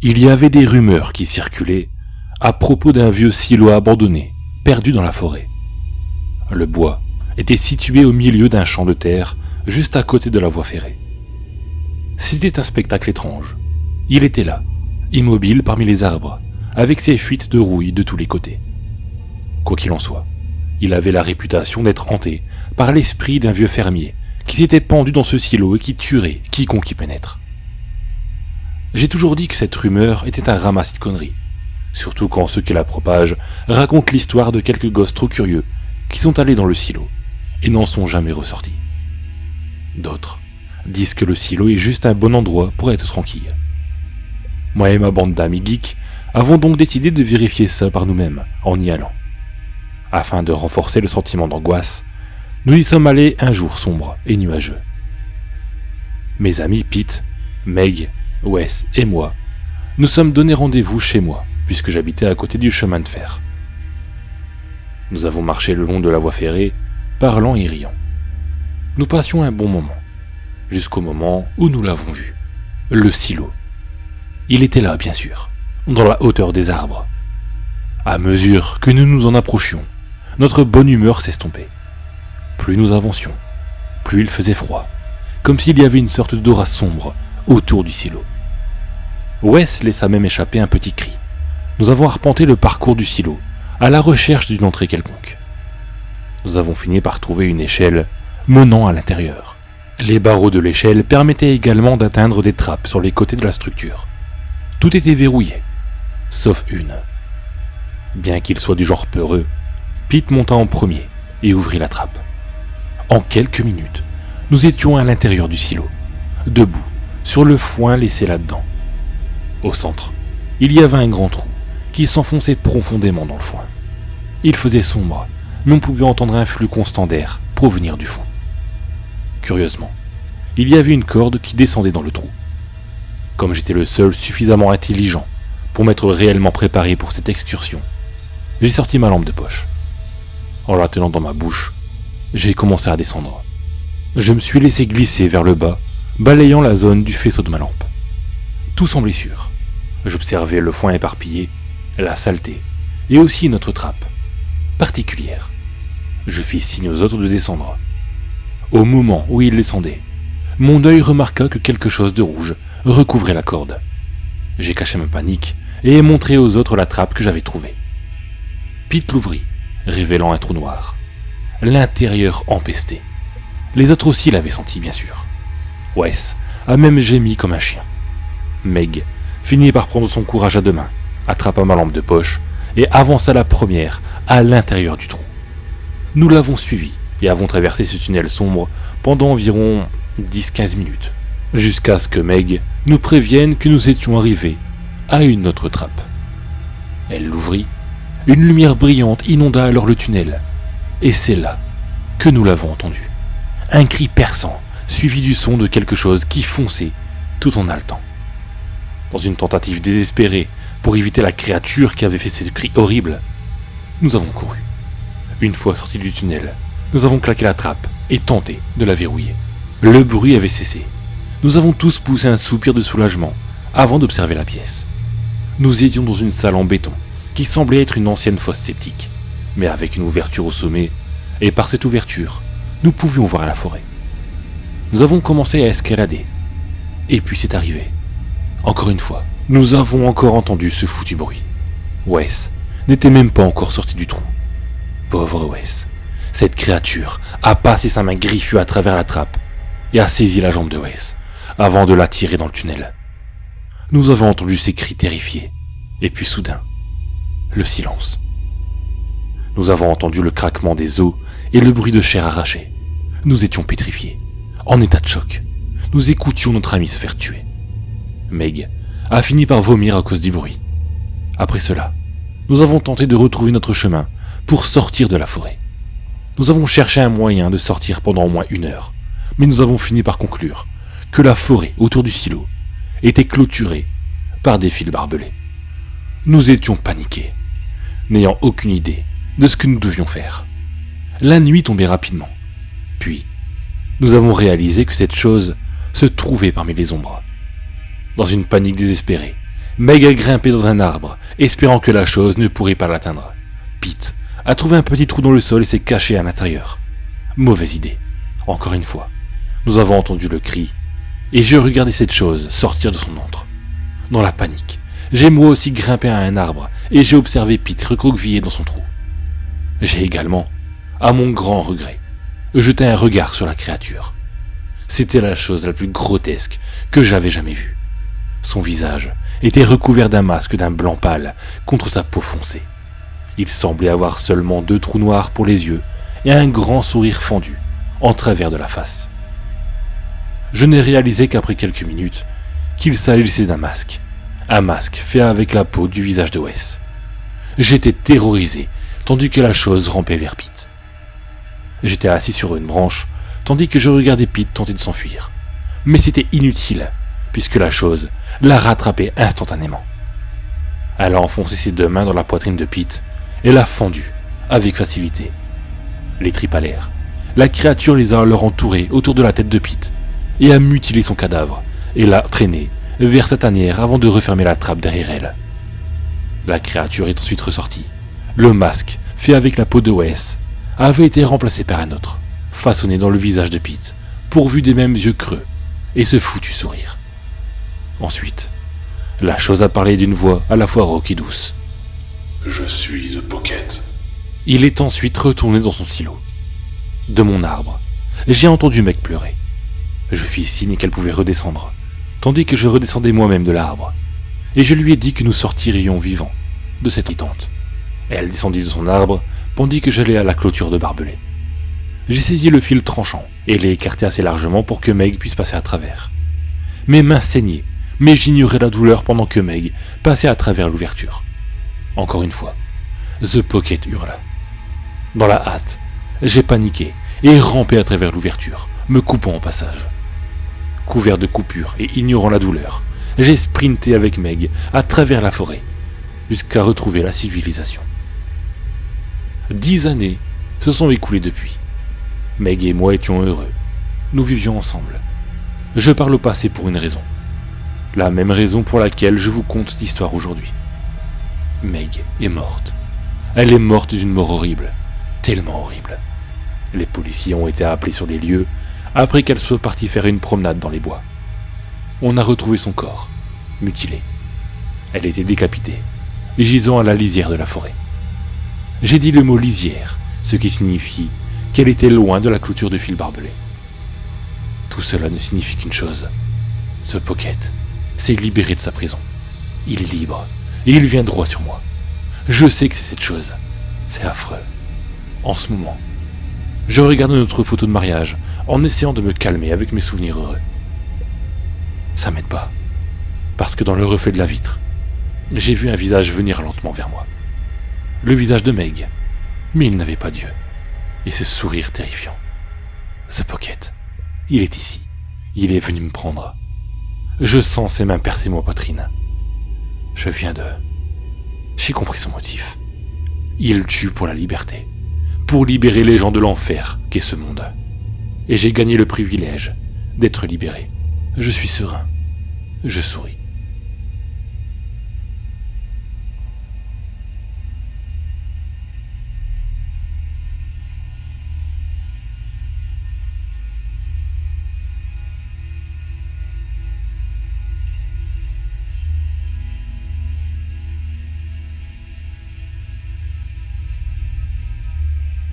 Il y avait des rumeurs qui circulaient à propos d'un vieux silo abandonné, perdu dans la forêt. Le bois était situé au milieu d'un champ de terre, juste à côté de la voie ferrée. C'était un spectacle étrange. Il était là, immobile parmi les arbres, avec ses fuites de rouille de tous les côtés. Quoi qu'il en soit, il avait la réputation d'être hanté par l'esprit d'un vieux fermier qui s'était pendu dans ce silo et qui tuerait quiconque y pénètre. J'ai toujours dit que cette rumeur était un ramassis de conneries, surtout quand ceux qui la propagent racontent l'histoire de quelques gosses trop curieux qui sont allés dans le silo et n'en sont jamais ressortis. D'autres disent que le silo est juste un bon endroit pour être tranquille. Moi et ma bande d'amis geeks avons donc décidé de vérifier ça par nous-mêmes en y allant. Afin de renforcer le sentiment d'angoisse, nous y sommes allés un jour sombre et nuageux. Mes amis Pete, Meg, Wes et moi nous sommes donné rendez-vous chez moi puisque j'habitais à côté du chemin de fer. Nous avons marché le long de la voie ferrée, parlant et riant. Nous passions un bon moment, jusqu'au moment où nous l'avons vu, le silo. Il était là, bien sûr, dans la hauteur des arbres. À mesure que nous nous en approchions, notre bonne humeur s'estompait. Plus nous avancions, plus il faisait froid, comme s'il y avait une sorte d'aura sombre autour du silo. Wes laissa même échapper un petit cri. Nous avons arpenté le parcours du silo, à la recherche d'une entrée quelconque. Nous avons fini par trouver une échelle menant à l'intérieur. Les barreaux de l'échelle permettaient également d'atteindre des trappes sur les côtés de la structure. Tout était verrouillé, sauf une. Bien qu'il soit du genre peureux, Pete monta en premier et ouvrit la trappe. En quelques minutes, nous étions à l'intérieur du silo, debout, sur le foin laissé là-dedans. Au centre, il y avait un grand trou qui s'enfonçait profondément dans le foin. Il faisait sombre, mais on pouvait entendre un flux constant d'air provenir du fond. Curieusement, il y avait une corde qui descendait dans le trou. Comme j'étais le seul suffisamment intelligent pour m'être réellement préparé pour cette excursion, j'ai sorti ma lampe de poche. En la tenant dans ma bouche, j'ai commencé à descendre. Je me suis laissé glisser vers le bas, balayant la zone du faisceau de ma lampe. Tout semblait sûr. J'observais le foin éparpillé, la saleté, et aussi notre trappe, particulière. Je fis signe aux autres de descendre. Au moment où ils descendaient, mon œil remarqua que quelque chose de rouge recouvrait la corde. J'ai caché ma panique et ai montré aux autres la trappe que j'avais trouvée. Pete l'ouvrit, révélant un trou noir. L'intérieur empesté. Les autres aussi l'avaient senti, bien sûr. Wes a même gémi comme un chien. Meg finit par prendre son courage à deux mains, attrapa ma lampe de poche et avança la première à l'intérieur du trou. Nous l'avons suivi et avons traversé ce tunnel sombre pendant environ 10-15 minutes, jusqu'à ce que Meg nous prévienne que nous étions arrivés à une autre trappe. Elle l'ouvrit, une lumière brillante inonda alors le tunnel, et c'est là que nous l'avons entendu. Un cri perçant, suivi du son de quelque chose qui fonçait tout en haletant. Dans une tentative désespérée pour éviter la créature qui avait fait ce cri horrible, nous avons couru. Une fois sortis du tunnel, nous avons claqué la trappe et tenté de la verrouiller. Le bruit avait cessé. Nous avons tous poussé un soupir de soulagement avant d'observer la pièce. Nous étions dans une salle en béton qui semblait être une ancienne fosse septique, mais avec une ouverture au sommet, et par cette ouverture, nous pouvions voir la forêt. Nous avons commencé à escalader, et puis c'est arrivé. Encore une fois, nous avons encore entendu ce foutu bruit. Wes n'était même pas encore sorti du trou. Pauvre Wes. Cette créature a passé sa main griffue à travers la trappe et a saisi la jambe de Wes avant de la tirer dans le tunnel. Nous avons entendu ces cris terrifiés, et puis soudain, le silence. Nous avons entendu le craquement des os et le bruit de chair arrachée. Nous étions pétrifiés, en état de choc. Nous écoutions notre ami se faire tuer. Meg a fini par vomir à cause du bruit. Après cela, nous avons tenté de retrouver notre chemin pour sortir de la forêt. Nous avons cherché un moyen de sortir pendant au moins 1 heure, mais nous avons fini par conclure que la forêt autour du silo était clôturée par des fils barbelés. Nous étions paniqués, n'ayant aucune idée de ce que nous devions faire. La nuit tombait rapidement, puis nous avons réalisé que cette chose se trouvait parmi les ombres. Dans une panique désespérée, Meg a grimpé dans un arbre, espérant que la chose ne pourrait pas l'atteindre. Pete a trouvé un petit trou dans le sol et s'est caché à l'intérieur. Mauvaise idée. Encore une fois, nous avons entendu le cri, et j'ai regardé cette chose sortir de son antre. Dans la panique, j'ai moi aussi grimpé à un arbre, et j'ai observé Pete recroquevillé dans son trou. J'ai également, à mon grand regret, jeté un regard sur la créature. C'était la chose la plus grotesque que j'avais jamais vue. Son visage était recouvert d'un masque d'un blanc pâle contre sa peau foncée. Il semblait avoir seulement 2 trous noirs pour les yeux et un grand sourire fendu en travers de la face. Je n'ai réalisé qu'après quelques minutes qu'il s'agissait d'un masque. Un masque fait avec la peau du visage de Wes. J'étais terrorisé tandis que la chose rampait vers Pete. J'étais assis sur une branche tandis que je regardais Pete tenter de s'enfuir. Mais c'était inutile puisque la chose l'a rattrapé instantanément. Elle a enfoncé ses 2 mains dans la poitrine de Pete et l'a fendu avec facilité. Les tripes à l'air, la créature les a alors entourés autour de la tête de Pete et a mutilé son cadavre et l'a traîné vers sa tanière avant de refermer la trappe derrière elle. La créature est ensuite ressortie. Le masque, fait avec la peau de Wes, avait été remplacé par un autre, façonné dans le visage de Pete, pourvu des mêmes yeux creux et ce foutu sourire. Ensuite, la chose a parlé d'une voix à la fois rauque et douce. « Je suis The Pocket. » Il est ensuite retourné dans son silo. De mon arbre, j'ai entendu Meg pleurer. Je fis signe qu'elle pouvait redescendre, tandis que je redescendais moi-même de l'arbre, et je lui ai dit que nous sortirions vivants de cette tente. Elle descendit de son arbre, tandis que j'allais à la clôture de barbelés. J'ai saisi le fil tranchant et l'ai écarté assez largement pour que Meg puisse passer à travers. Mes mains saignaient, mais j'ignorais la douleur pendant que Meg passait à travers l'ouverture. Encore une fois, The Pocket hurla. Dans la hâte, j'ai paniqué et rampé à travers l'ouverture, me coupant au passage. Couvert de coupures et ignorant la douleur, j'ai sprinté avec Meg à travers la forêt, jusqu'à retrouver la civilisation. 10 années se sont écoulées depuis. Meg et moi étions heureux. Nous vivions ensemble. Je parle au passé pour une raison. La même raison pour laquelle je vous conte cette histoire aujourd'hui. Meg est morte. Elle est morte d'une mort horrible. Tellement horrible. Les policiers ont été appelés sur les lieux après qu'elle soit partie faire une promenade dans les bois. On a retrouvé son corps, mutilé. Elle était décapitée, gisant à la lisière de la forêt. J'ai dit le mot lisière, ce qui signifie qu'elle était loin de la clôture de fil barbelé. Tout cela ne signifie qu'une chose. Ce Pocket s'est libéré de sa prison. Il est libre, et il vient droit sur moi. Je sais que c'est cette chose. C'est affreux. En ce moment, je regarde notre photo de mariage en essayant de me calmer avec mes souvenirs heureux. Ça m'aide pas, parce que dans le reflet de la vitre, j'ai vu un visage venir lentement vers moi. Le visage de Meg, mais il n'avait pas d'yeux, et ce sourire terrifiant. The Pocket, il est ici, il est venu me prendre. Je sens ses mains percer ma poitrine. J'ai compris son motif. Il tue pour la liberté, pour libérer les gens de l'enfer qu'est ce monde. Et j'ai gagné le privilège d'être libéré. Je suis serein. Je souris.